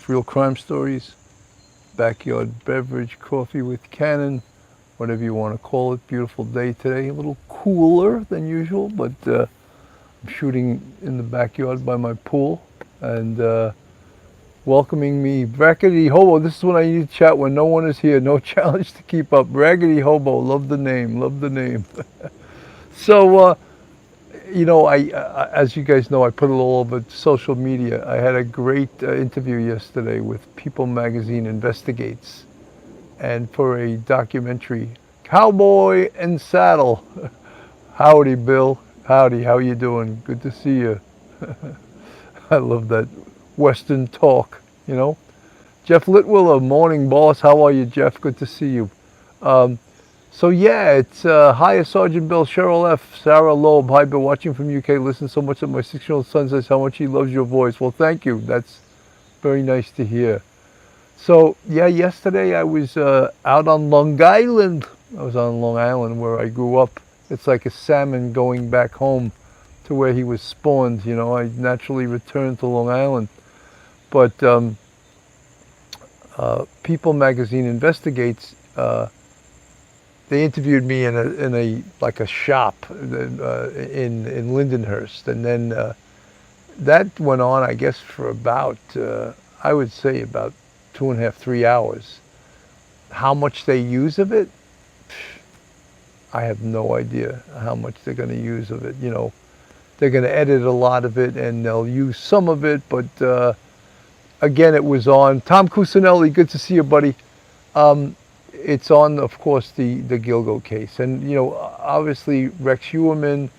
podcast, Real Crime Stories, backyard beverage, coffee with Cannon, whatever you want to call it. Beautiful day today, a little cooler than usual, but I'm shooting in the backyard by my pool, and welcoming me, Raggedy Hobo. This is when I need to chat when no one is here. No challenge to keep up. Raggedy Hobo, love the name, love the name. So, as you guys know, I put it all over social media. I had a great interview yesterday with People Magazine Investigates, and for a documentary, Cowboy and Saddle. Howdy, Bill. Howdy, how you doing? Good to see you. I love that Western talk, you know. Jeff Litwiller, morning boss. How are you, Jeff? Good to see you. So yeah, it's hi, Sergeant Bill, Cheryl F, Sarah Loeb. Hi, been watching from UK. Listen so much that my 6-year-old son says how much he loves your voice. Well, thank you. That's very nice to hear. So yeah, yesterday I was out on Long Island. I was on Long Island where I grew up. It's like a salmon going back home to where he was spawned. You know, I naturally returned to Long Island. But People Magazine Investigates. They interviewed me in a shop in Lindenhurst, and then that went on, I guess, for about I would say about 2.5, 3 hours. How much they use of it, I have no idea how much they're going to use of it. You know, they're going to edit a lot of it, and they'll use some of it. But again, it was on. Tom Cusinelli, good to see you, buddy. It's on, of course, the Gilgo case. And, you know, obviously Rex Heuermann,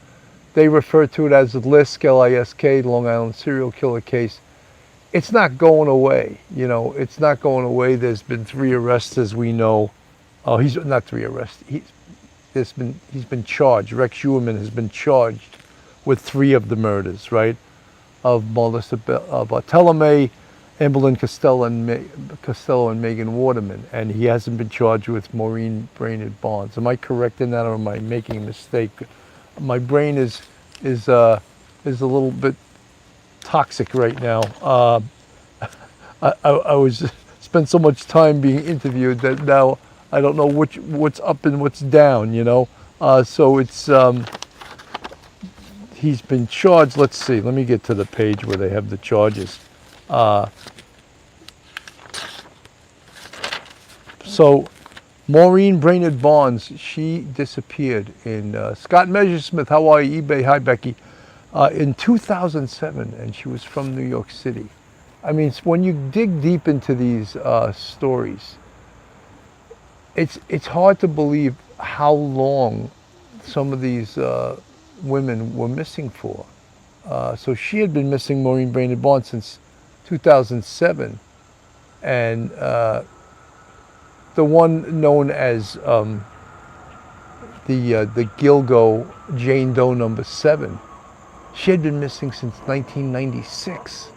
they refer to it as the LISK, L-I-S-K, Long Island serial killer case. It's not going away, you know. It's not going away. There's been 3 arrests, as we know. Oh, he's not 3 arrests. He's been charged. Rex Heuermann has been charged with 3 of the murders, right? Of Melissa, of Bartolome, Amberlynn Costello and Megan Waterman, and he hasn't been charged with Maureen Brainerd Barnes. Am I correct in that, or am I making a mistake? My brain is a little bit toxic right now. I was spent so much time being interviewed that now I don't know what's up and what's down. You know, so it's he's been charged. Let's see. Let me get to the page where they have the charges. So Maureen Brainerd Barnes, she disappeared in Scott Messersmith. How are you? eBay. Hi, Becky. In 2007, and she was from New York City. I mean, when you dig deep into these stories, it's hard to believe how long some of these women were missing for. So she had been missing, Maureen Brainerd Barnes, since 2007, and the one known as the Gilgo Jane Doe number 7, she had been missing since 1996.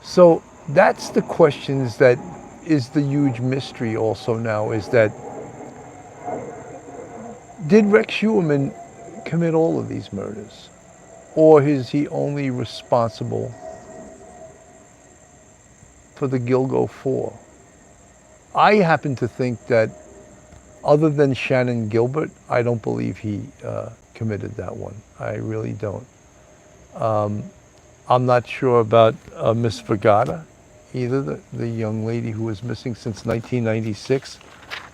So that's the questions that is the huge mystery also now, is that did Rex Heuermann commit all of these murders, or is he only responsible for the Gilgo 4? I happen to think that other than Shannon Gilbert, I don't believe he committed that one. I really don't. I'm not sure about Miss Vergata either, the young lady who was missing since 1996.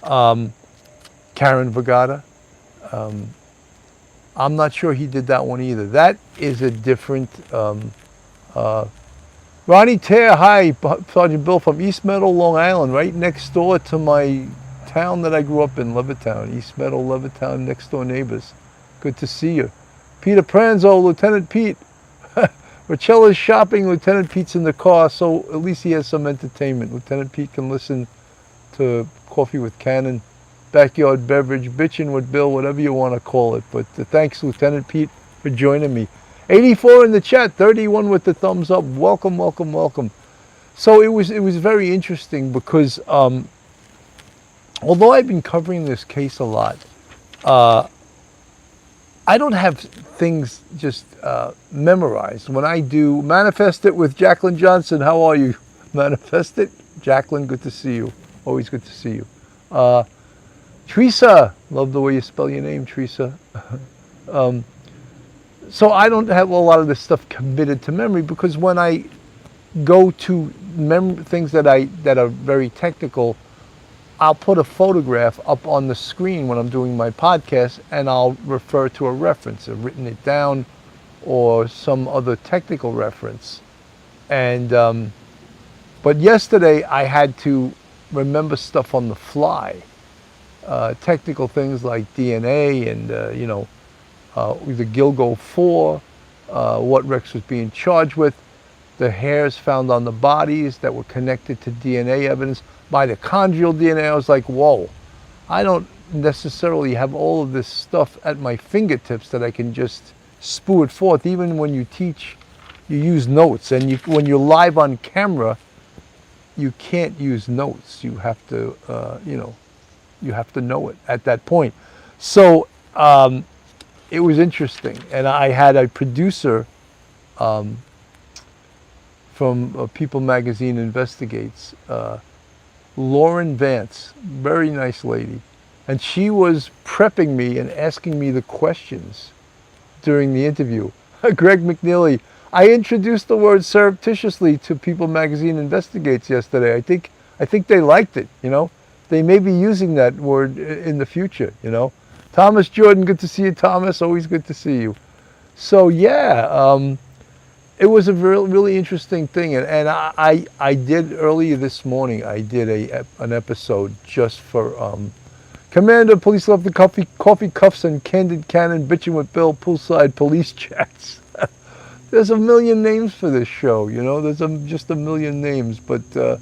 Karen Vergata. I'm not sure he did that one either. That is a different... Ronnie Tear, hi, Sergeant Bill from East Meadow, Long Island, right next door to my town that I grew up in, Levittown. East Meadow, Levittown, next door neighbors. Good to see you. Peter Pranzo, Lieutenant Pete. Rachella's shopping, Lieutenant Pete's in the car, so at least he has some entertainment. Lieutenant Pete can listen to Coffee with Cannon, backyard beverage, bitching with Bill, whatever you want to call it. But thanks, Lieutenant Pete, for joining me. 84 in the chat, 31 with the thumbs up. Welcome, welcome, welcome. So it was very interesting because although I've been covering this case a lot, I don't have things just memorized. When I do Manifest It with Jacqueline Johnson, how are you? Manifest it. Jacqueline, good to see you. Always good to see you. Teresa, love the way you spell your name, Teresa. So I don't have a lot of this stuff committed to memory, because when I go to things that are very technical, I'll put a photograph up on the screen when I'm doing my podcast, and I'll refer to a reference. I've written it down, or some other technical reference. And but yesterday I had to remember stuff on the fly, technical things like DNA and the Gilgo 4, what Rex was being charged with, the hairs found on the bodies that were connected to DNA evidence, mitochondrial DNA. I was like, whoa, I don't necessarily have all of this stuff at my fingertips that I can just spew it forth. Even when you teach, you use notes, and when you're live on camera, you can't use notes. You have to, you have to know it at that point. So it was interesting, and I had a producer from People Magazine Investigates, Lauren Vance, very nice lady, and she was prepping me and asking me the questions during the interview. Greg McNeely, I introduced the word surreptitiously to People Magazine Investigates yesterday. I think they liked it. They may be using that word in the future. Thomas Jordan, good to see you, Thomas. Always good to see you. So yeah, it was a really interesting thing, and I did earlier this morning. I did an episode just for Commander, Police Love the Coffee Cuffs and Candid Cannon, Bitching with Bill, Poolside Police Chats. There's a million names for this show, There's just a million names, but the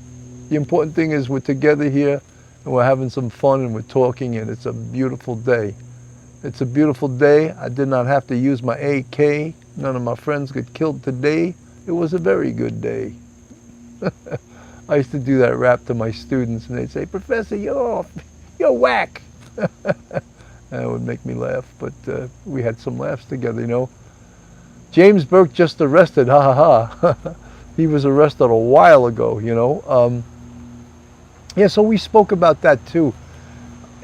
important thing is we're together here, and we're having some fun, and we're talking, and it's a beautiful day. It's a beautiful day. I did not have to use my AK. None of my friends got killed today. It was a very good day. I used to do that rap to my students, and they'd say, Professor, you're whack. And it would make me laugh, but we had some laughs together, James Burke just arrested, ha ha ha. He was arrested a while ago, Yeah, so we spoke about that too.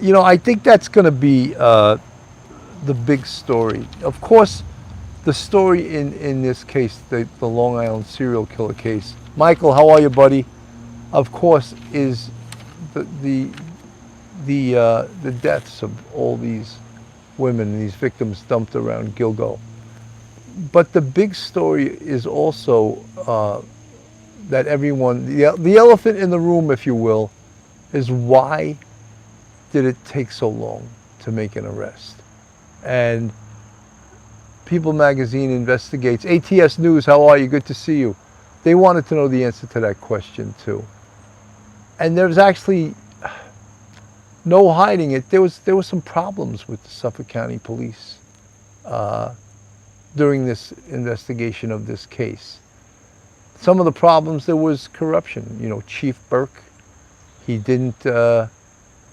I think that's going to be the big story. Of course, the story in this case, the Long Island serial killer case. Michael, how are you, buddy? Of course, is the deaths of all these women, these victims dumped around Gilgo. But the big story is also that everyone, the elephant in the room, if you will, is why did it take so long to make an arrest? And People Magazine Investigates, ATS News, how are you? Good to see you. They wanted to know the answer to that question too. And there's actually no hiding it. There was some problems with the Suffolk County Police during this investigation of this case. Some of the problems, there was corruption. Chief Burke, he didn't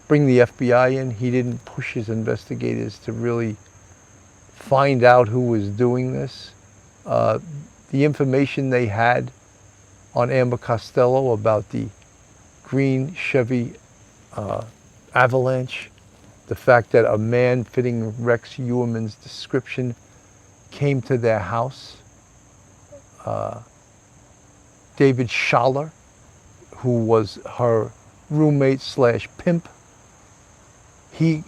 bring the FBI in. He didn't push his investigators to really find out who was doing this. The information they had on Amber Costello about the green Chevy Avalanche, the fact that a man fitting Rex Uerman's description came to their house. David Schaller, who was her roommate / pimp, he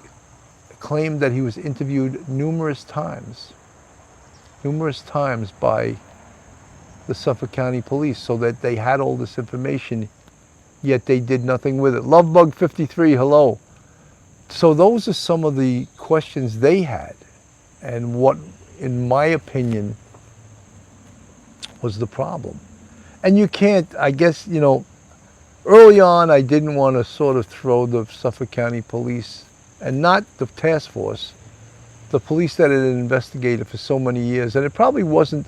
claimed that he was interviewed numerous times by the Suffolk County Police, so that they had all this information, yet they did nothing with it. Lovebug 53, hello. So those are some of the questions they had, and what, in my opinion, was the problem. And you can't, I guess, early on I didn't want to sort of throw the Suffolk County Police, and not the task force, the police that had investigated for so many years. And it probably wasn't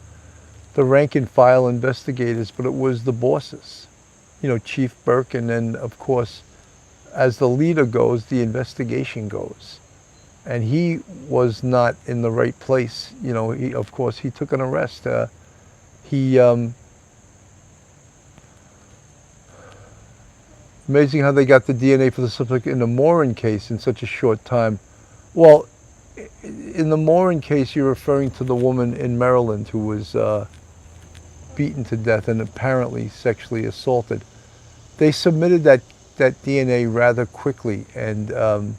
the rank and file investigators, but it was the bosses, Chief Burke, and then, of course, as the leader goes, the investigation goes. And he was not in the right place. Of course, he took an arrest. Amazing how they got the DNA for the suspect in the Morin case in such a short time. Well, in the Morin case, you're referring to the woman in Maryland who was beaten to death and apparently sexually assaulted. They submitted that DNA rather quickly, and the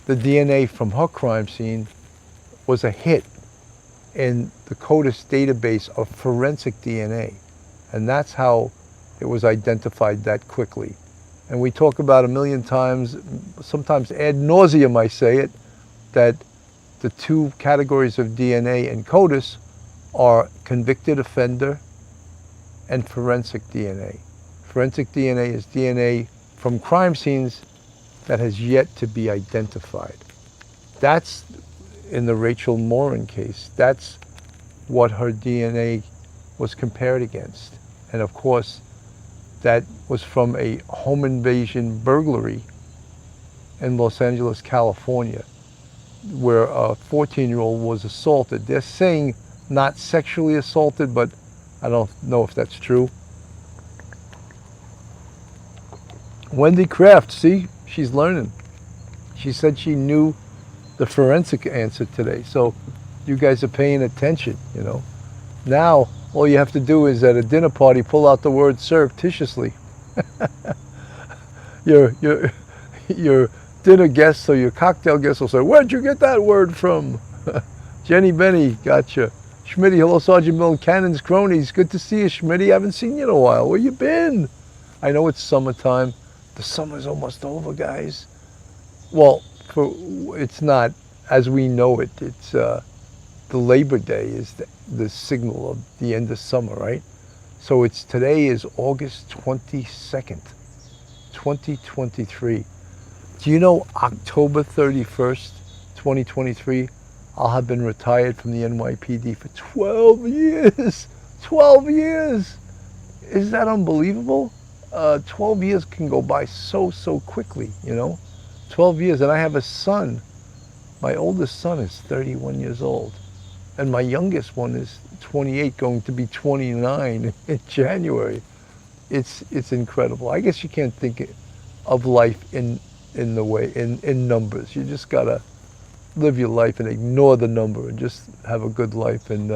DNA from her crime scene was a hit in the CODIS database of forensic DNA. And that's how it was identified that quickly. And we talk about a million times, sometimes ad nauseum I say it, that the two categories of DNA in CODIS are convicted offender and forensic DNA. Forensic DNA is DNA from crime scenes that has yet to be identified. That's in the Rachel Morin case. That's what her DNA was compared against. And of course, that was from a home invasion burglary in Los Angeles, California, where a 14-year-old was assaulted. They're saying not sexually assaulted, but I don't know if that's true. Wendy Kraft, see, she's learning. She said she knew the forensic answer today. So you guys are paying attention, you know. Now, all you have to do is at a dinner party, pull out the word surreptitiously. Your dinner guests or your cocktail guests will say, where'd you get that word from? Jenny Benny, gotcha. Schmitty, hello, Sergeant Bill Cannon's cronies. Good to see you, Schmitty. Haven't seen you in a while. Where you been? I know it's summertime. The summer's almost over, guys. Well, it's not as we know it. It's the Labor Day is the signal of the end of summer, right? So today is August 22nd, 2023. Do you know October 31st, 2023, I'll have been retired from the NYPD for 12 years. 12 years. Is that unbelievable? 12 years can go by so quickly, you know? 12 years, and I have a son. My oldest son is 31 years old, and my youngest one is 28, going to be 29 in January. It's incredible. I guess you can't think of life in numbers. You just gotta live your life and ignore the number and just have a good life. And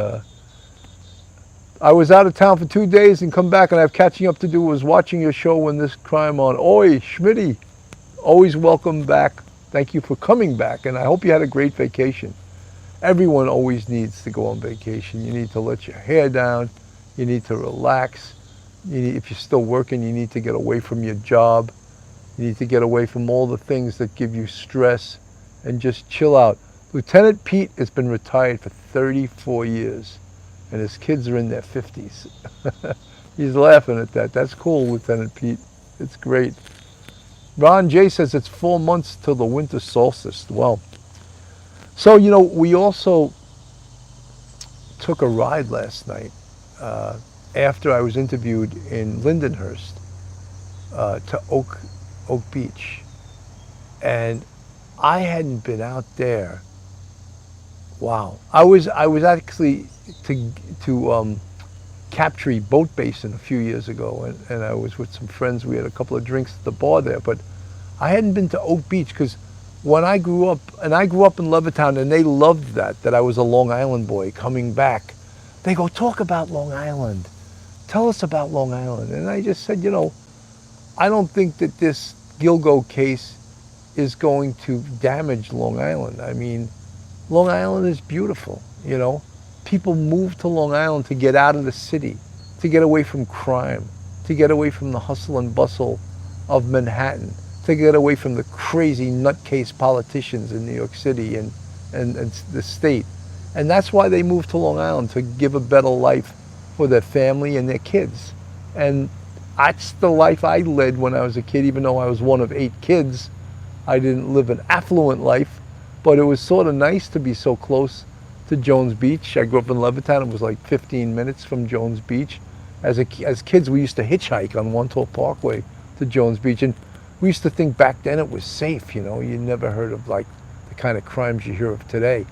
I was out of town for 2 days and come back, and I have catching up to do. Was watching your show when this crime on. Oi, Schmitty, always welcome back. Thank you for coming back, and I hope you had a great vacation. Everyone always needs to go on vacation. You need to let your hair down. You need to relax. If you're still working, you need to get away from your job. You need to get away from all the things that give you stress and just chill out. Lieutenant Pete has been retired for 34 years, and his kids are in their 50s. He's laughing at that. That's cool, Lieutenant Pete. It's great. Ron J says it's 4 months till the winter solstice. Well, so, you know, we also took a ride last night after I was interviewed in Lindenhurst to Oak Beach. And I hadn't been out there. Wow. I was actually to Captree Boat Basin a few years ago, and I was with some friends. We had a couple of drinks at the bar there, but I hadn't been to Oak Beach because when I grew up in Levittown, and they loved that I was a Long Island boy coming back. They go, talk about Long Island. Tell us about Long Island. And I just said, you know, I don't think that this Gilgo case is going to damage Long Island. I mean, Long Island is beautiful, you know. People move to Long Island to get out of the city, to get away from crime, to get away from the hustle and bustle of Manhattan, to get away from the crazy nutcase politicians in New York City and the state. And that's why they moved to Long Island, to give a better life for their family and their kids. And that's the life I led when I was a kid. Even though I was one of 8 kids, I didn't live an affluent life, but it was sort of nice to be so close to Jones Beach. I grew up in Levittown. It was like 15 minutes from Jones Beach. As kids, we used to hitchhike on Wantagh Parkway to Jones Beach, and we used to think back then it was safe, you know. You never heard of like the kind of crimes you hear of today.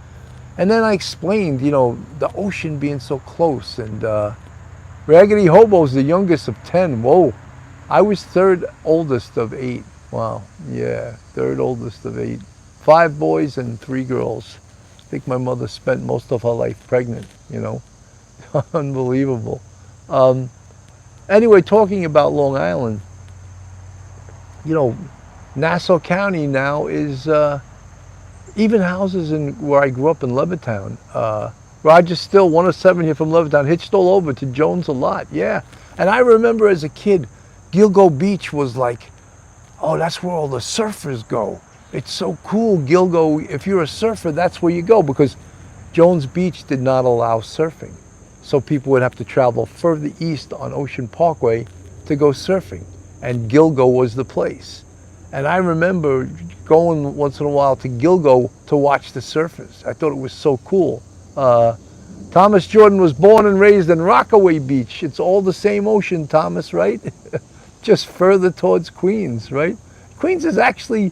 And then I explained, you know, the ocean being so close, and Raggedy Hobo's the youngest of 10. Whoa, I was third oldest of 8. Wow, yeah, third oldest of 8. 5 boys and 3 girls. I think my mother spent most of her life pregnant, you know. Unbelievable. Um, anyway, talking about Long Island, you know, Nassau County now is even houses in where I grew up in Levittown. Roger Still, 107 here from Levittown, hitched all over to Jones a lot. Yeah, and I remember as a kid, Gilgo Beach was like, oh, that's where all the surfers go. It's so cool, Gilgo. If you're a surfer, that's where you go, because Jones Beach did not allow surfing. So people would have to travel further east on Ocean Parkway to go surfing. And Gilgo was the place. And I remember going once in a while to Gilgo to watch the surfers. I thought it was so cool. Thomas Jordan was born and raised in Rockaway Beach. It's all the same ocean, Thomas, right? Just further towards Queens, right? Queens is actually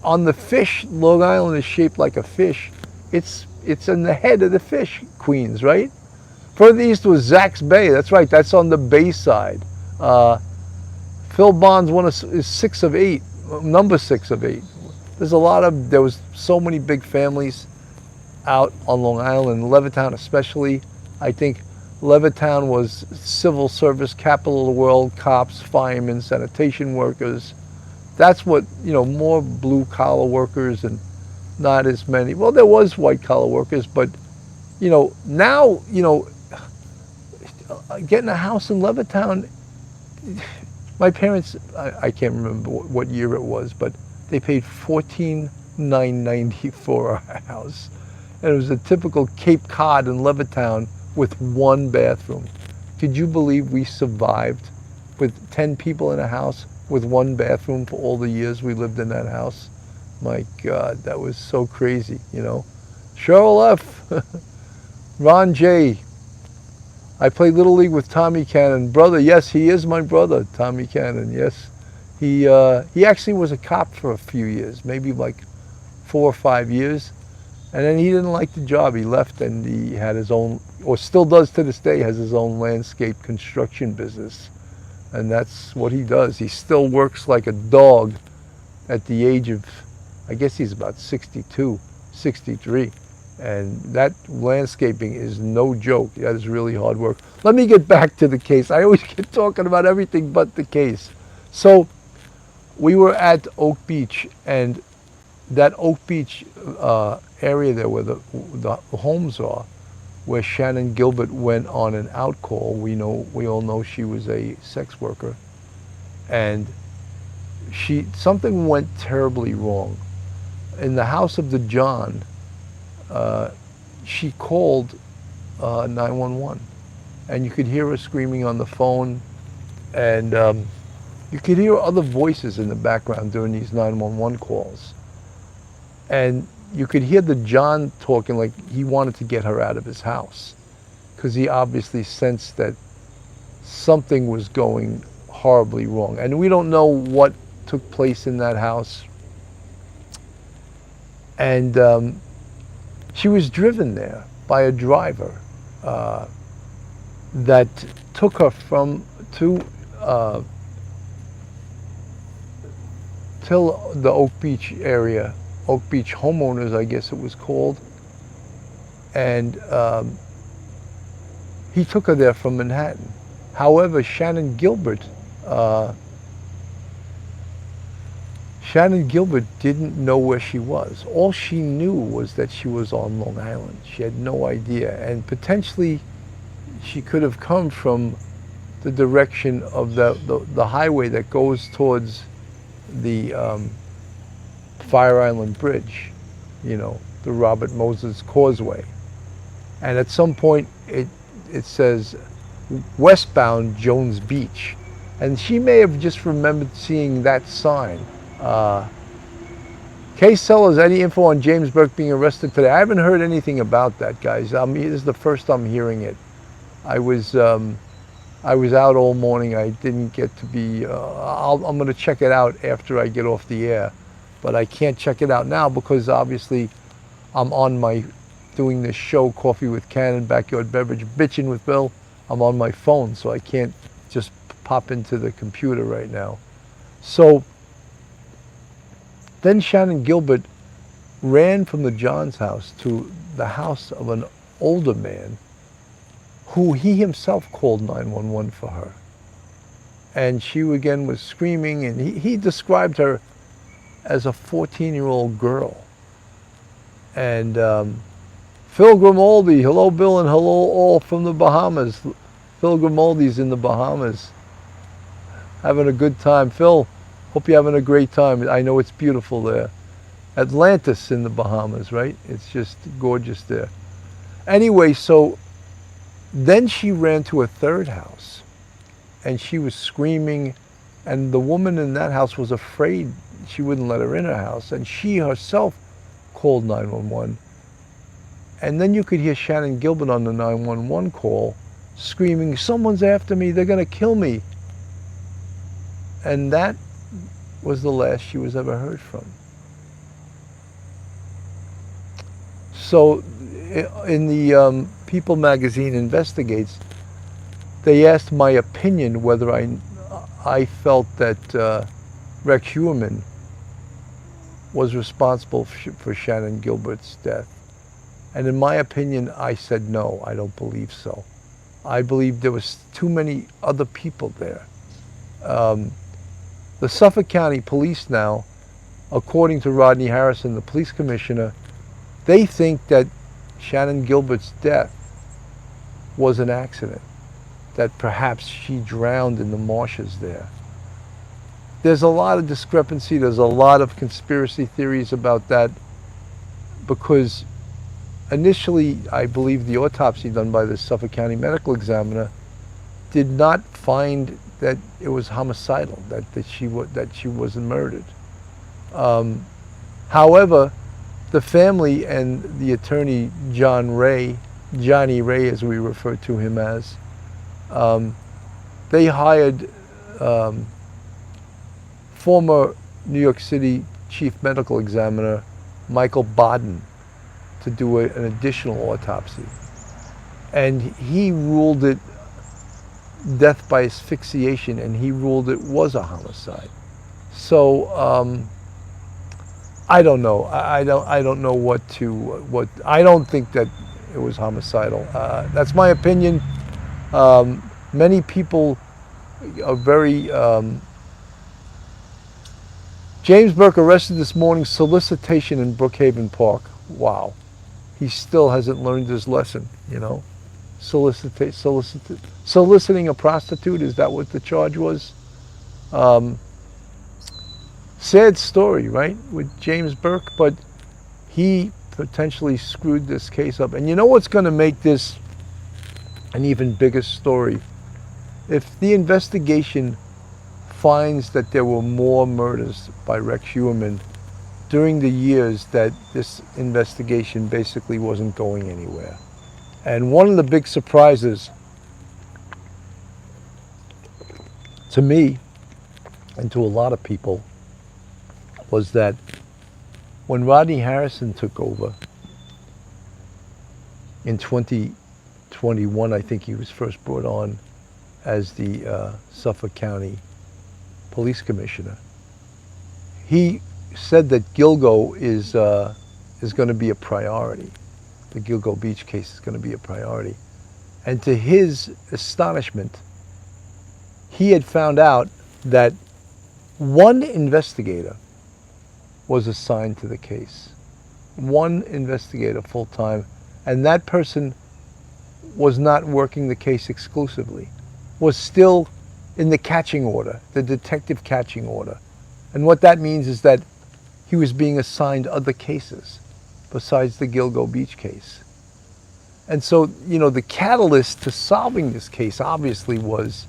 on the fish. Long Island is shaped like a fish. It's in the head of the fish, Queens, right? Further east was Zack's Bay. That's right. That's on the bay side. Phil Bonds is 6 of 8, number 6 of 8. There was so many big families out on Long Island, Levittown especially. I think Levittown was civil service capital of the world, cops, firemen, sanitation workers. That's what, you know, more blue collar workers and not as many. Well, there was white collar workers, but, you know, now, you know, getting a house in Levittown, my parents, I can't remember what year it was, but they paid $14,990 for our house. And it was a typical Cape Cod in Levittown with 1 bathroom. Could you believe we survived with 10 people in a house with 1 bathroom for all the years we lived in that house? My God, that was so crazy, you know. Cheryl F., Ron J., I played Little League with Tommy Cannon. Brother, yes, he is my brother, Tommy Cannon, yes. He actually was a cop for a few years, maybe like 4 or 5 years. And then he didn't like the job. He left and he had his own, or still does to this day, has his own landscape construction business. And that's what he does. He still works like a dog at the age of, I guess he's about 62, 63. And that landscaping is no joke. That is really hard work. Let me get back to the case. I always get talking about everything but the case. So we were at Oak Beach, and that Oak Beach area there where the homes are, where Shannon Gilbert went on an out call. We all know she was a sex worker, and something went terribly wrong. In the house of the John, she called 911, and you could hear her screaming on the phone, and you could hear other voices in the background during these 911 calls. And you could hear the John talking like he wanted to get her out of his house, because he obviously sensed that something was going horribly wrong. And we don't know what took place in that house. And she was driven there by a driver that took her till the Oak Beach area, Oak Beach Homeowners, I guess it was called. And he took her there from Manhattan. However, Shannon Gilbert didn't know where she was. All she knew was that she was on Long Island. She had no idea. And potentially she could have come from the direction of the highway that goes towards the Fire Island Bridge, you know, the Robert Moses Causeway. And at some point it says westbound Jones Beach. And she may have just remembered seeing that sign. Case Sellers, any info on James Burke being arrested today? I haven't heard anything about that, guys. This is the first I'm hearing it. I was out all morning. I didn't get to be, I'm going to check it out after I get off the air. But I can't check it out now because obviously I'm doing this show, Coffee with Cannon, Backyard Beverage, Bitchin' with Bill. I'm on my phone, so I can't just pop into the computer right now. So then Shannon Gilbert ran from the Johns house to the house of an older man who he himself called 911 for her. And she again was screaming, and he described her as a 14-year-old girl. And Phil Grimaldi, hello Bill and hello all from the Bahamas. Phil Grimaldi's in the Bahamas, having a good time. Phil, hope you're having a great time. I know it's beautiful there. Atlantis in the Bahamas, right? It's just gorgeous there. Anyway, so then she ran to a third house, and she was screaming, and the woman in that house was afraid she wouldn't let her in her house, and she herself called 911. And then you could hear Shannon Gilbert on the 911 call screaming, someone's after me, they're going to kill me. And that was the last she was ever heard from. So in the People magazine Investigates, they asked my opinion whether I felt that Rex Heuermann was responsible for Shannon Gilbert's death. And in my opinion, I said no, I don't believe so. I believe there was too many other people there. The Suffolk County Police now, according to Rodney Harrison, the police commissioner, they think that Shannon Gilbert's death was an accident, that perhaps she drowned in the marshes there. There's a lot of discrepancy, there's a lot of conspiracy theories about that, because initially, I believe the autopsy done by the Suffolk County Medical Examiner did not find that it was homicidal, that she wasn't murdered. However, the family and the attorney Johnny Ray, as we refer to him as, they hired former New York City Chief Medical Examiner Michael Baden to do an additional autopsy. And he ruled it death by asphyxiation, and he ruled it was a homicide. So I don't know. I don't know what I don't think that it was homicidal. That's my opinion. Many people are very James Burke arrested this morning, solicitation in Brookhaven Park. Wow. He still hasn't learned his lesson, you know. Soliciting a prostitute, is that what the charge was? Sad story, right, with James Burke, but he potentially screwed this case up. And you know what's going to make this an even bigger story? If the investigation finds that there were more murders by Rex Heuermann during the years that this investigation basically wasn't going anywhere. And one of the big surprises to me and to a lot of people was that when Rodney Harrison took over in 2021, I think he was first brought on as the Suffolk County Police Commissioner. He said that Gilgo is going to be a priority. The Gilgo Beach case is going to be a priority. And to his astonishment, he had found out that one investigator was assigned to the case. One investigator full-time, and that person was not working the case exclusively, was still in the catching order, the detective catching order. And what that means is that he was being assigned other cases besides the Gilgo Beach case. And so, you know, the catalyst to solving this case obviously was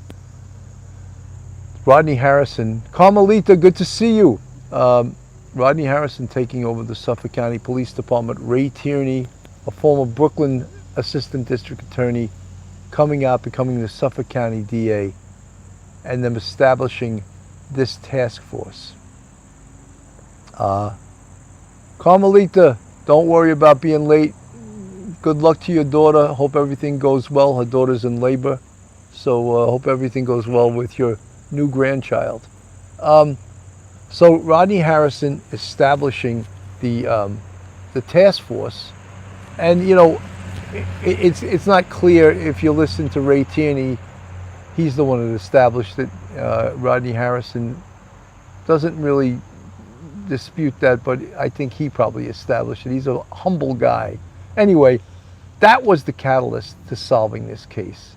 Rodney Harrison. Carmelita, good to see you. Rodney Harrison taking over the Suffolk County Police Department. Ray Tierney, a former Brooklyn Assistant District Attorney, coming out, becoming the Suffolk County DA, and them establishing this task force. Carmelita, don't worry about being late. Good luck to your daughter. Hope everything goes well. Her daughter's in labor. So hope everything goes well with your new grandchild. Um, so Rodney Harrison establishing the task force, and it's not clear if you listen to Ray Tierney. He's the one that established it. Rodney Harrison doesn't really dispute that, but I think he probably established it. He's a humble guy. Anyway, that was the catalyst to solving this case.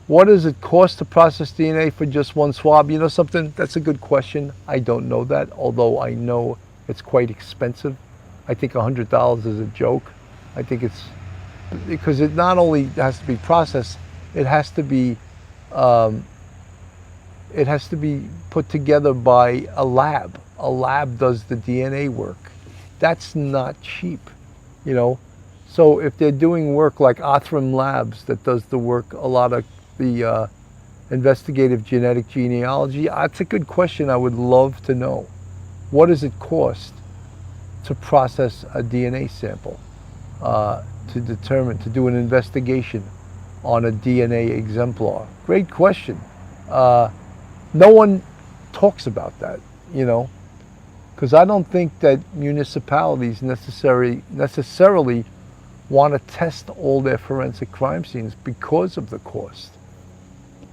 What does it cost to process DNA for just one swab? You know something? That's a good question. I don't know that, although I know it's quite expensive. I think $100 is a joke. I think it's because it not only has to be processed, it has to be put together by a lab. A lab does the DNA work. That's not cheap. So if they're doing work like atreon Labs that does the work, a lot of the investigative genetic genealogy, that's a good question. I would love to know. What does it cost to process a DNA sample, to do an investigation on a DNA exemplar? Great question. No one talks about that, because I don't think that municipalities necessarily want to test all their forensic crime scenes because of the cost.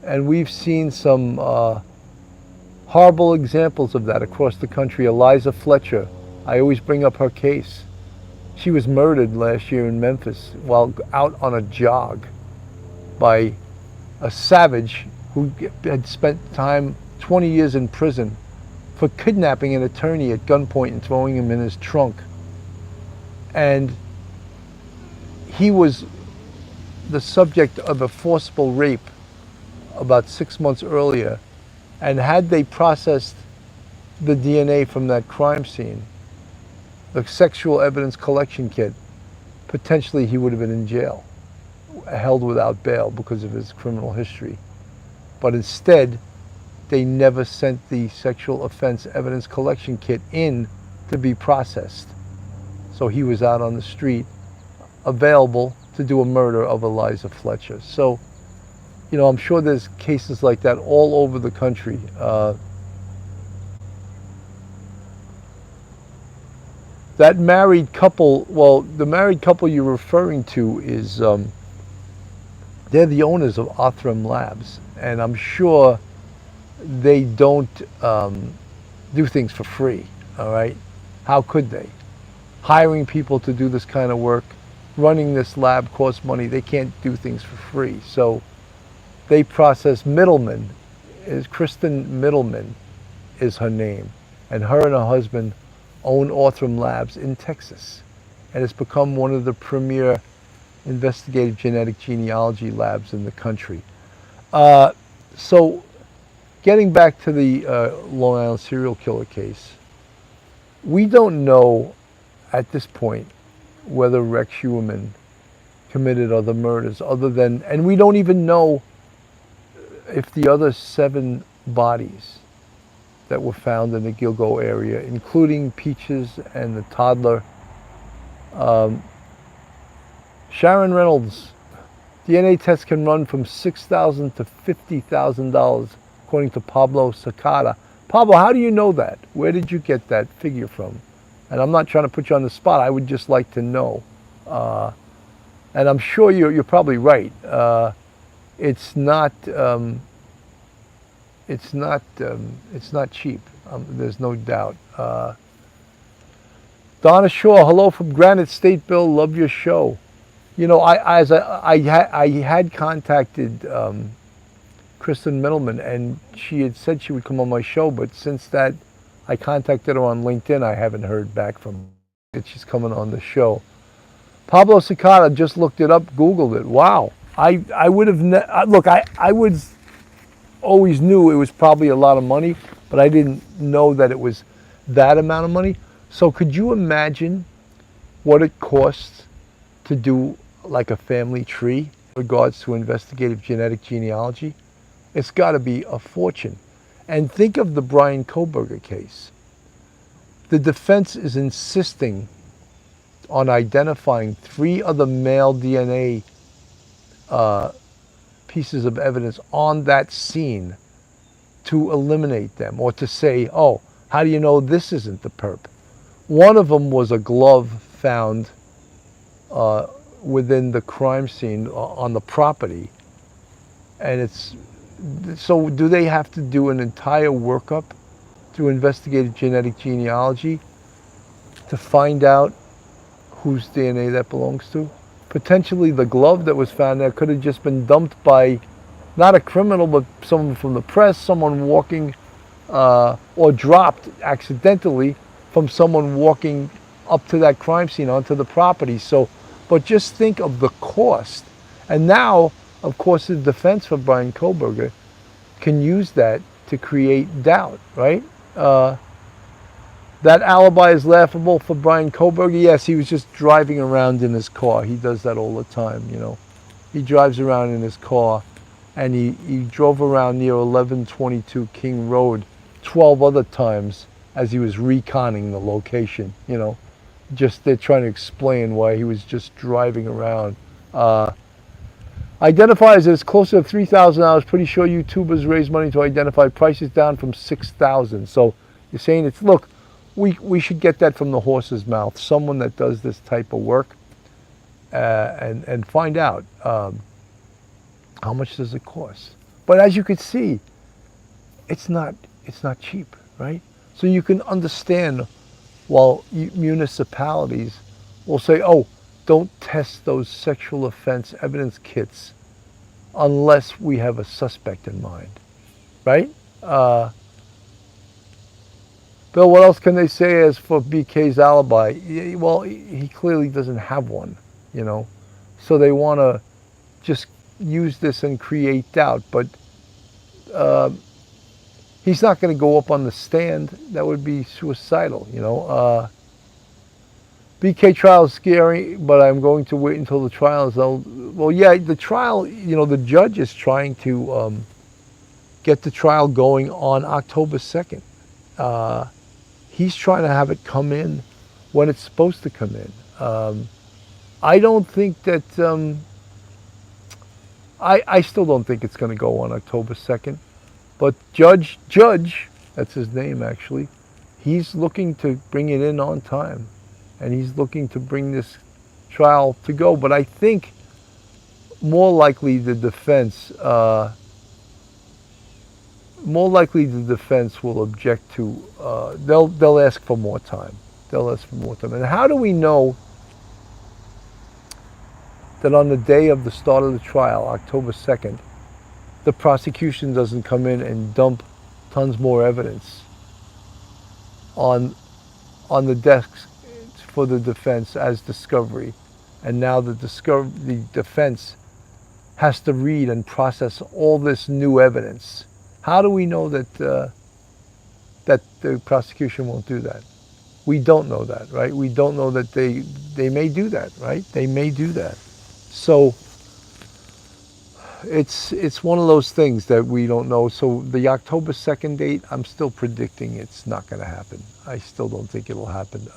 And we've seen some horrible examples of that across the country. Eliza Fletcher, I always bring up her case. She was murdered last year in Memphis while out on a jog by a savage who had spent 20 years in prison for kidnapping an attorney at gunpoint and throwing him in his trunk. And he was the subject of a forcible rape about 6 months earlier, and had they processed the DNA from that crime scene, the sexual evidence collection kit, potentially he would have been in jail, held without bail because of his criminal history. But instead, they never sent the sexual offense evidence collection kit in to be processed. So he was out on the street, available to do a murder of Eliza Fletcher. So, I'm sure there's cases like that all over the country. That married couple, the married couple you're referring to is, they're the owners of atreon Labs, and I'm sure they don't do things for free, all right? How could they? Hiring people to do this kind of work, running this lab costs money. They can't do things for free. So they process middlemen. Kristen Middleman is her name. And her and her husband own atreon Labs in Texas. And it's become one of the premier investigative genetic genealogy labs in the country. So getting back to the Long Island serial killer case, we don't know at this point whether Rex Heuermann committed other murders other than, and we don't even know if the other 7 bodies that were found in the Gilgo area, including Peaches and the toddler, Sharon Reynolds, DNA tests can run from $6,000 to $50,000, according to Pablo Sacada. Pablo, how do you know that? Where did you get that figure from? And I'm not trying to put you on the spot. I would just like to know. And I'm sure you're probably right. It's not cheap. There's no doubt. Donna Shaw, hello from Granite State, Bill. Love your show. I had contacted Kristen Middleman, and she had said she would come on my show, but since that, I contacted her on LinkedIn. I haven't heard back from her that she's coming on the show. Pablo Sicada, just looked it up, Googled it. Wow. I would have, look, I was always knew it was probably a lot of money, but I didn't know that it was that amount of money. So could you imagine what it costs to do like a family tree in regards to investigative genetic genealogy? It's got to be a fortune. And think of the Brian Kohberger case. The defense is insisting on identifying 3 other male DNA pieces of evidence on that scene to eliminate them, or to say, oh, how do you know this isn't the perp? One of them was a glove found within the crime scene on the property. And so do they have to do an entire workup through investigative genetic genealogy to find out whose DNA that belongs to? Potentially the glove that was found there could have just been dumped by not a criminal, but someone from the press, someone walking, or dropped accidentally from someone walking up to that crime scene onto the property. So, but just think of the cost. And now, of course, the defense for Bryan Kohberger can use that to create doubt, right? That alibi is laughable for Bryan Kohberger. Yes, he was just driving around in his car. He does that all the time, you know. He drives around in his car, and he drove around near 1122 King Road 12 other times as he was reconning the location, you know. Just they're trying to explain why he was just driving around. Identifies as closer to $3,000. Pretty sure YouTubers raise money to identify. Prices down from $6,000. So you're saying it's, look, we should get that from the horse's mouth. Someone that does this type of work, and find out how much does it cost. But as you can see, it's not cheap, right? So you can understand, while municipalities will say, oh, don't test those sexual offense evidence kits unless we have a suspect in mind, right? Bill, what else can they say as for BK's alibi? Well, he clearly doesn't have one, you know. So they want to just use this and create doubt. But he's not going to go up on the stand. That would be suicidal, you know. BK trial is scary, but I'm going to wait until the trial is over. Well, yeah, the trial, you know, the judge is trying to get the trial going on October 2nd. He's trying to have it come in when it's supposed to come in. I don't think that, I still don't think it's going to go on October 2nd. But Judge, that's his name actually, he's looking to bring it in on time. And he's looking to bring this trial to go. But I think more likely the defense will object to, they'll ask for more time. They'll ask for more time. And how do we know that on the day of the start of the trial, October 2nd, the prosecution doesn't come in and dump tons more evidence on the desks for the defense as discovery, and now the defense has to read and process all this new evidence? How do we know that that the prosecution won't do that? We don't know that, right? We don't know that they may do that, right? They may do that. So it's one of those things that we don't know. So the October 2nd date, I'm still predicting it's not going to happen. I still don't think it'll happen.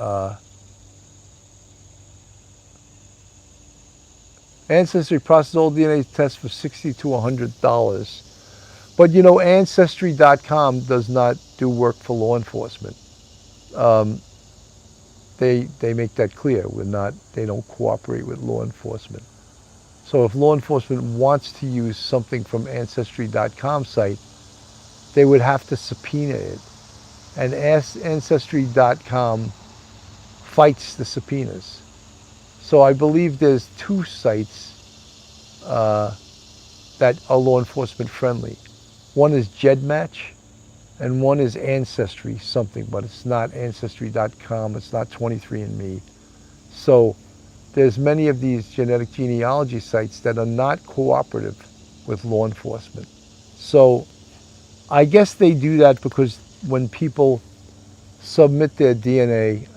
Ancestry process all DNA tests for $60 to $100. But you know, Ancestry.com does not do work for law enforcement. They make that clear. They don't cooperate with law enforcement. So if law enforcement wants to use something from Ancestry.com site, they would have to subpoena it. And Ancestry.com fights the subpoenas. So I believe there's two sites that are law enforcement friendly. One is GEDmatch, and one is Ancestry something, but it's not Ancestry.com, it's not 23andMe. So there's many of these genetic genealogy sites that are not cooperative with law enforcement. So I guess they do that because when people submit their DNA,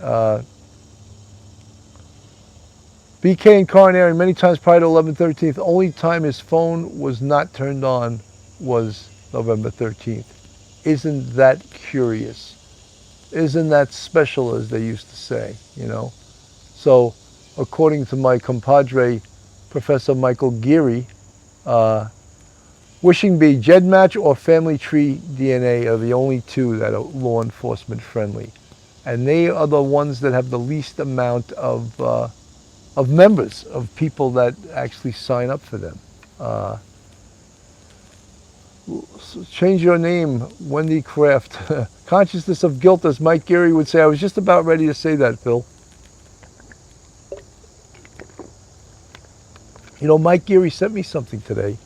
BK and coronary many times prior to 11/13th, only time his phone was not turned on was November 13th. Isn't that curious? Isn't that special, as they used to say, you know? So according to my compadre, Professor Michael Geary, Wishing Bee, GEDmatch or Family Tree DNA are the only two that are law enforcement friendly. And they are the ones that have the least amount of members, of people that actually sign up for them. Change your name, Wendy Kraft. Consciousness of guilt, as Mike Geary would say. I was just about ready to say that, Phil. You know, Mike Geary sent me something today,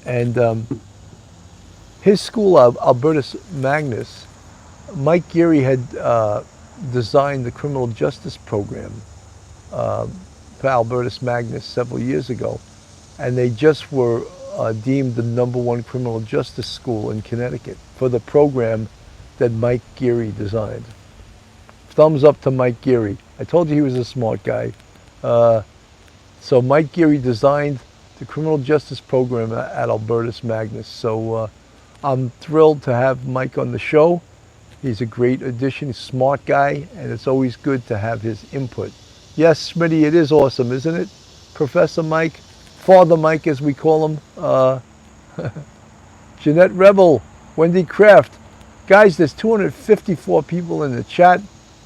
and his school, Albertus Magnus, Mike Geary had designed the criminal justice program for Albertus Magnus several years ago, and they just were deemed the #1 criminal justice school in Connecticut for the program that Mike Geary designed. Thumbs up to Mike Geary. I told you he was a smart guy. So Mike Geary designed the criminal justice program at Albertus Magnus. So I'm thrilled to have Mike on the show. He's a great addition, he's a smart guy, and it's always good to have his input. Yes, Smitty, it is awesome, isn't it? Professor Mike, Father Mike as we call him. Jeanette Rebel, Wendy Kraft. Guys, there's 254 people in the chat,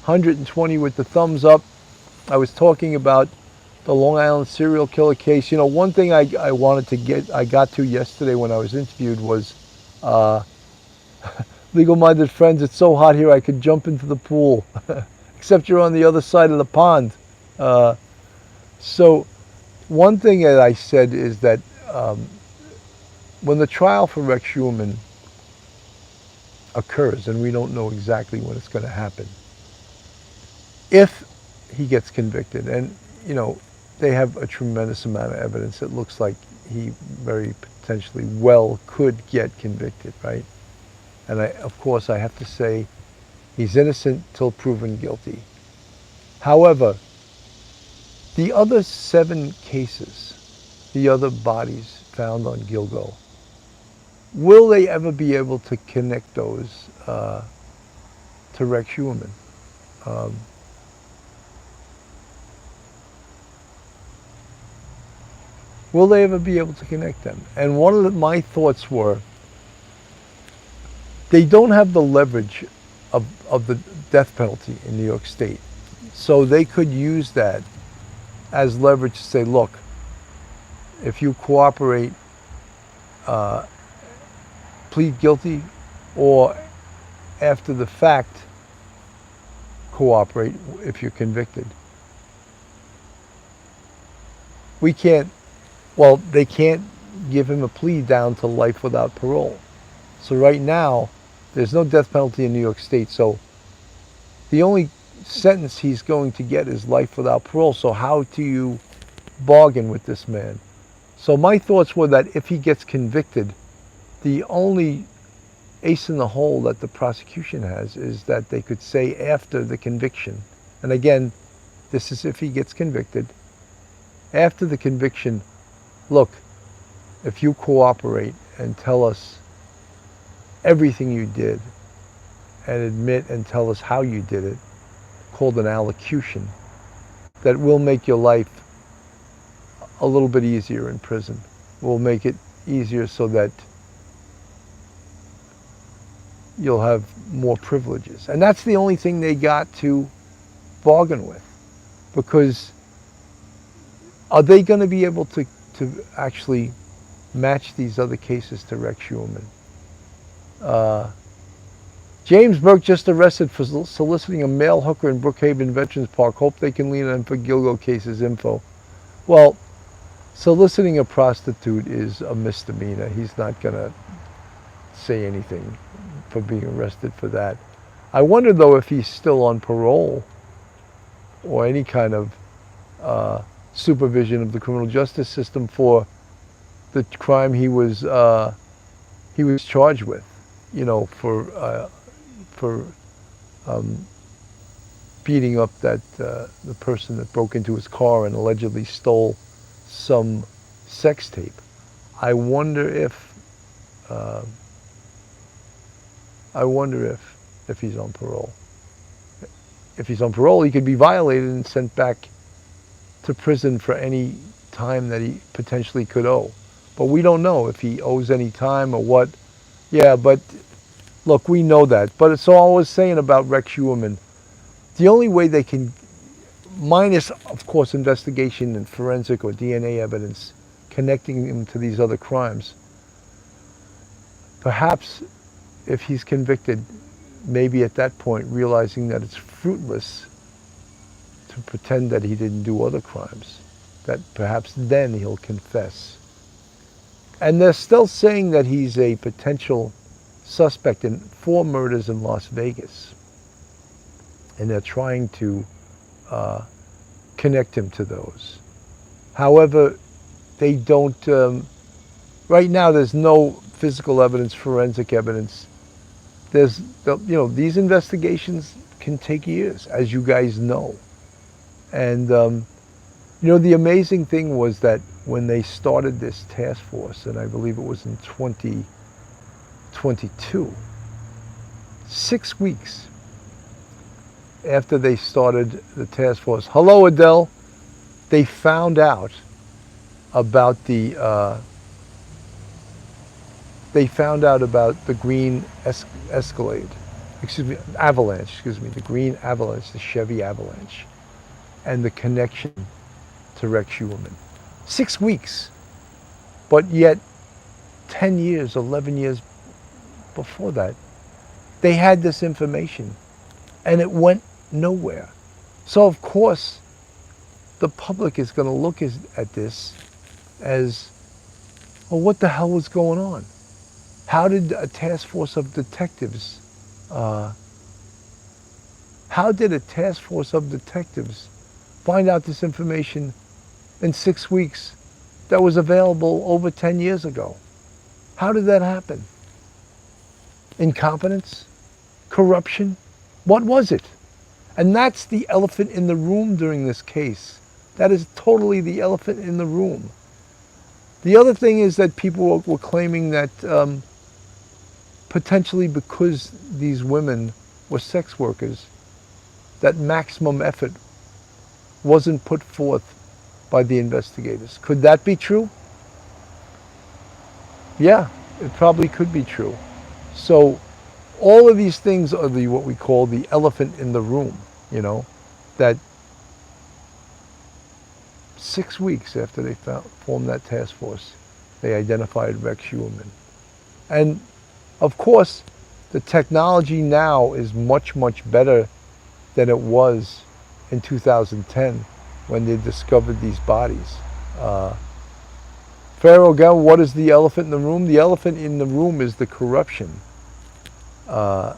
120 with the thumbs up. I was talking about the Long Island serial killer case. You know, one thing I got to yesterday when I was interviewed was, legal-minded friends, it's so hot here I could jump into the pool, except you're on the other side of the pond. So one thing that I said is that when the trial for Rex Schumann occurs, and we don't know exactly when it's going to happen, if he gets convicted, and you know, they have a tremendous amount of evidence, it looks like he very potentially well could get convicted, right? And of course, I have to say he's innocent till proven guilty. However, the other 7 cases, the other bodies found on Gilgo, will they ever be able to connect those to Rex Schumann? Will they ever be able to connect them? And one of my thoughts were, they don't have the leverage of the death penalty in New York State. So they could use that as leverage to say, look, if you cooperate, plead guilty, or after the fact, cooperate if you're convicted. We can't, well, they can't give him a plea down to life without parole. So right now, there's no death penalty in New York State, so the only sentence he's going to get is life without parole. So how do you bargain with this man? So my thoughts were that if he gets convicted, the only ace in the hole that the prosecution has is that they could say after the conviction, and again, this is if he gets convicted, after the conviction, look, if you cooperate and tell us everything you did and admit and tell us how you did it, called an allocution, that will make your life a little bit easier in prison. We'll make it easier so that you'll have more privileges. And that's the only thing they got to bargain with. Because are they going to be able to actually match these other cases to Rex Schumann? James Burke just arrested for soliciting a male hooker in Brookhaven Veterans Park. Hope they can lean on him for Gilgo cases info. Well, soliciting a prostitute is a misdemeanor. He's not going to say anything for being arrested for that. I wonder, though, if he's still on parole or any kind of supervision of the criminal justice system for the crime he was charged with. You know, for beating up that the person that broke into his car and allegedly stole some sex tape. I wonder if he's on parole. If he's on parole, he could be violated and sent back to prison for any time that he potentially could owe. But we don't know if he owes any time or what. Yeah, but look, we know that. But so I was saying about Rex Heuermann, the only way they can, minus, of course, investigation and forensic or DNA evidence connecting him to these other crimes, perhaps if he's convicted, maybe at that point realizing that it's fruitless to pretend that he didn't do other crimes, that perhaps then he'll confess. And they're still saying that he's a potential suspect in 4 murders in Las Vegas. And they're trying to connect him to those. However, they don't, right now there's no physical evidence, forensic evidence. There's, these investigations can take years, as you guys know. And, the amazing thing was that when they started this task force, and I believe it was in 2022, 6 weeks after they started the task force, hello Adele, they found out about the green avalanche, the green avalanche, the Chevy Avalanche, and the connection to Rex Heuermann. 6 weeks, but yet 10 years, 11 years before that, they had this information and it went nowhere. So of course, the public is going to look at this as, well, what the hell was going on? How did a task force of detectives, find out this information in 6 weeks that was available over 10 years ago? How did that happen? Incompetence? Corruption? What was it? And that's the elephant in the room during this case. That is totally the elephant in the room. The other thing is that people were claiming that potentially because these women were sex workers, that maximum effort wasn't put forth by the investigators. Could that be true? Yeah, it probably could be true. So all of these things are what we call the elephant in the room, that 6 weeks after they formed that task force, they identified Rex Heuermann. And of course, the technology now is much, much better than it was in 2010 when they discovered these bodies. Pharaoh, again, what is the elephant in the room? The elephant in the room is the corruption of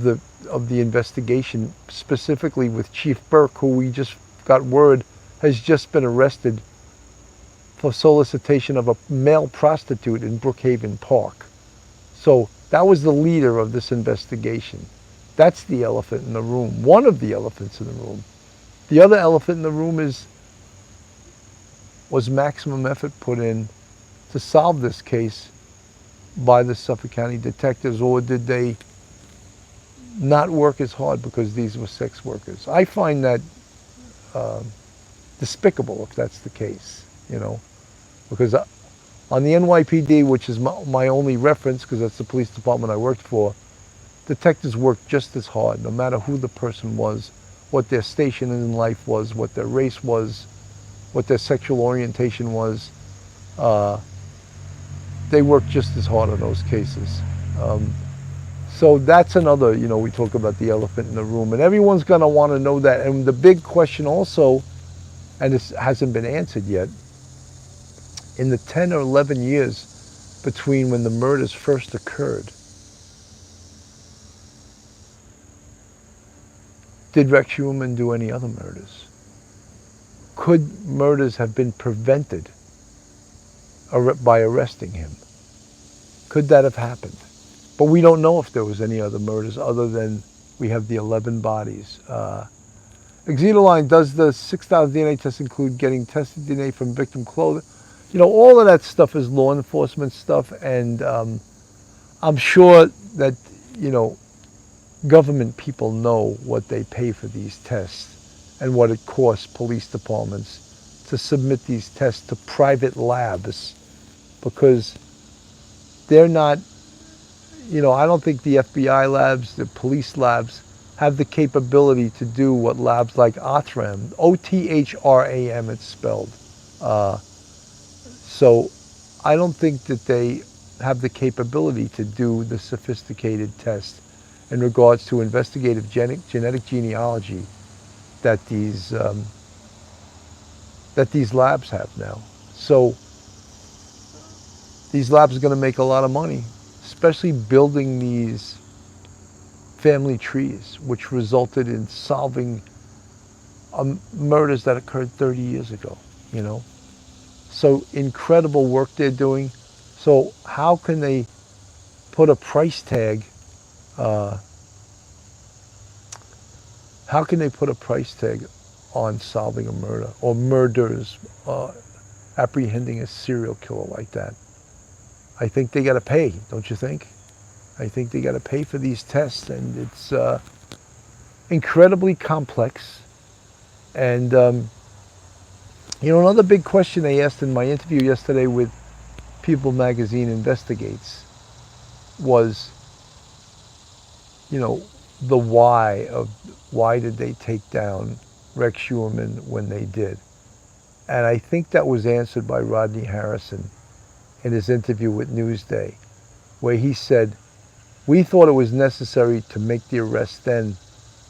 the investigation, specifically with Chief Burke, who we just got word has just been arrested for solicitation of a male prostitute in Brookhaven Park. So that was the leader of this investigation. That's the elephant in the room, one of the elephants in the room. The other elephant in the room was maximum effort put in to solve this case by the Suffolk County detectives, or did they not work as hard because these were sex workers? I find that despicable if that's the case, because on the NYPD, which is my only reference, because that's the police department I worked for, detectives worked just as hard, no matter who the person was, what their station in life was, what their race was, what their sexual orientation was. They worked just as hard on those cases. So that's another, we talk about the elephant in the room, and everyone's going to want to know that. And the big question also, and this hasn't been answered yet, in the 10 or 11 years between when the murders first occurred, did Rex Heuermann do any other murders? Could murders have been prevented by arresting him? Could that have happened? But we don't know if there was any other murders other than we have the 11 bodies. Xenoline, does the 6,000 DNA test include getting tested DNA from victim clothing? All of that stuff is law enforcement stuff, and I'm sure that, government people know what they pay for these tests and what it costs police departments to submit these tests to private labs because they're not, I don't think the FBI labs, the police labs, have the capability to do what labs like Othram, O-T-H-R-A-M it's spelled. So I don't think that they have the capability to do the sophisticated tests in regards to investigative genetic genealogy that these labs have now. So these labs are going to make a lot of money, especially building these family trees, which resulted in solving murders that occurred 30 years ago, So incredible work they're doing. So how can they put a price tag, on solving a murder or murders, apprehending a serial killer like that? I think they got to pay, don't you think? I think they got to pay for these tests, and it's incredibly complex. And another big question they asked in my interview yesterday with People Magazine Investigates was, the why did they take down Rex Schuerman when they did? And I think that was answered by Rodney Harrison in his interview with Newsday, where he said, we thought it was necessary to make the arrest then.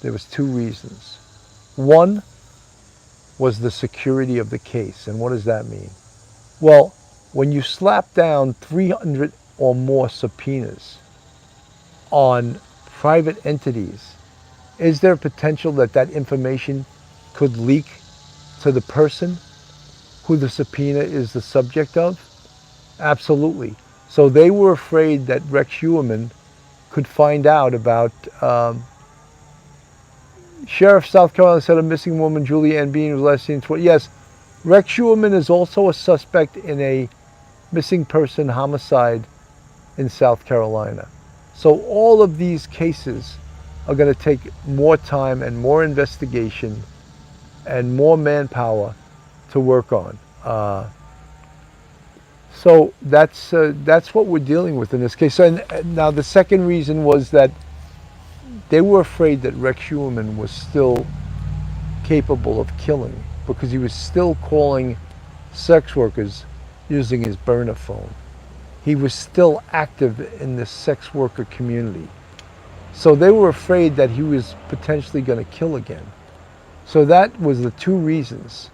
There was two reasons. One was the security of the case. And what does that mean? Well, when you slap down 300 or more subpoenas on private entities, is there potential that that information could leak to the person who the subpoena is the subject of? Absolutely. So they were afraid that Rex Schuerman could find out about, Sheriff South Carolina said a missing woman, Julie Ann Bean, was last seen. Yes, Rex Schuerman is also a suspect in a missing person homicide in South Carolina. So all of these cases are going to take more time and more investigation and more manpower to work on. So that's what we're dealing with in this case. And now the second reason was that they were afraid that Rex Schuerman was still capable of killing because he was still calling sex workers using his burner phone. He was still active in the sex worker community. So they were afraid that he was potentially going to kill again. So that was the two reasons.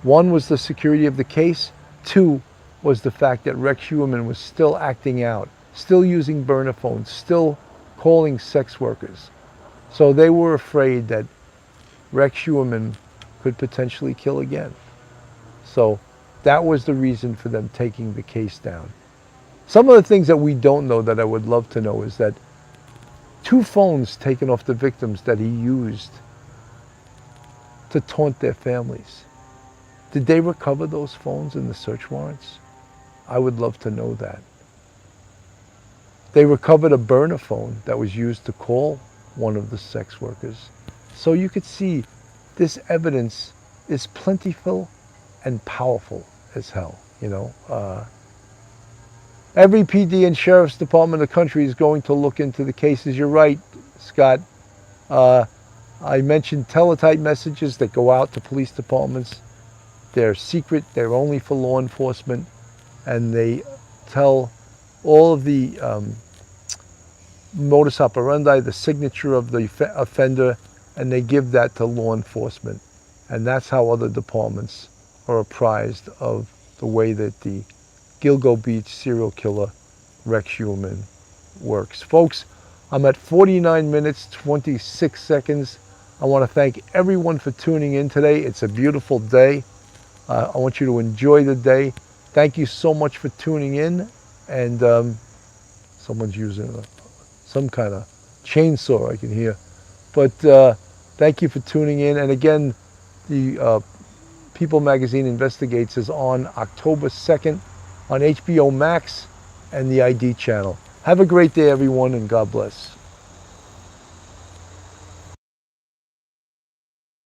One was the security of the case. Two was the fact that Rex Schuerman was still acting out, still using burner phones, still calling sex workers. So they were afraid that Rex Schuerman could potentially kill again. So that was the reason for them taking the case down. Some of the things that we don't know that I would love to know is that 2 phones taken off the victims that he used to taunt their families. Did they recover those phones in the search warrants? I would love to know that. They recovered a burner phone that was used to call one of the sex workers. So you could see this evidence is plentiful and powerful as hell, Every PD and Sheriff's Department in the country is going to look into the cases. You're right, Scott. I mentioned teletype messages that go out to police departments. They're secret, they're only for law enforcement, and they tell all of the modus operandi, the signature of the offender, and they give that to law enforcement. And that's how other departments are apprised of the way that the Gilgo Beach serial killer Rex Schuerman works. Folks, I'm at 49 minutes, 26 seconds. I want to thank everyone for tuning in today. It's a beautiful day. I want you to enjoy the day. Thank you so much for tuning in. And someone's using some kind of chainsaw I can hear. But thank you for tuning in. And again, the People Magazine Investigates is on October 2nd on HBO Max and the ID channel. Have a great day, everyone, and God bless.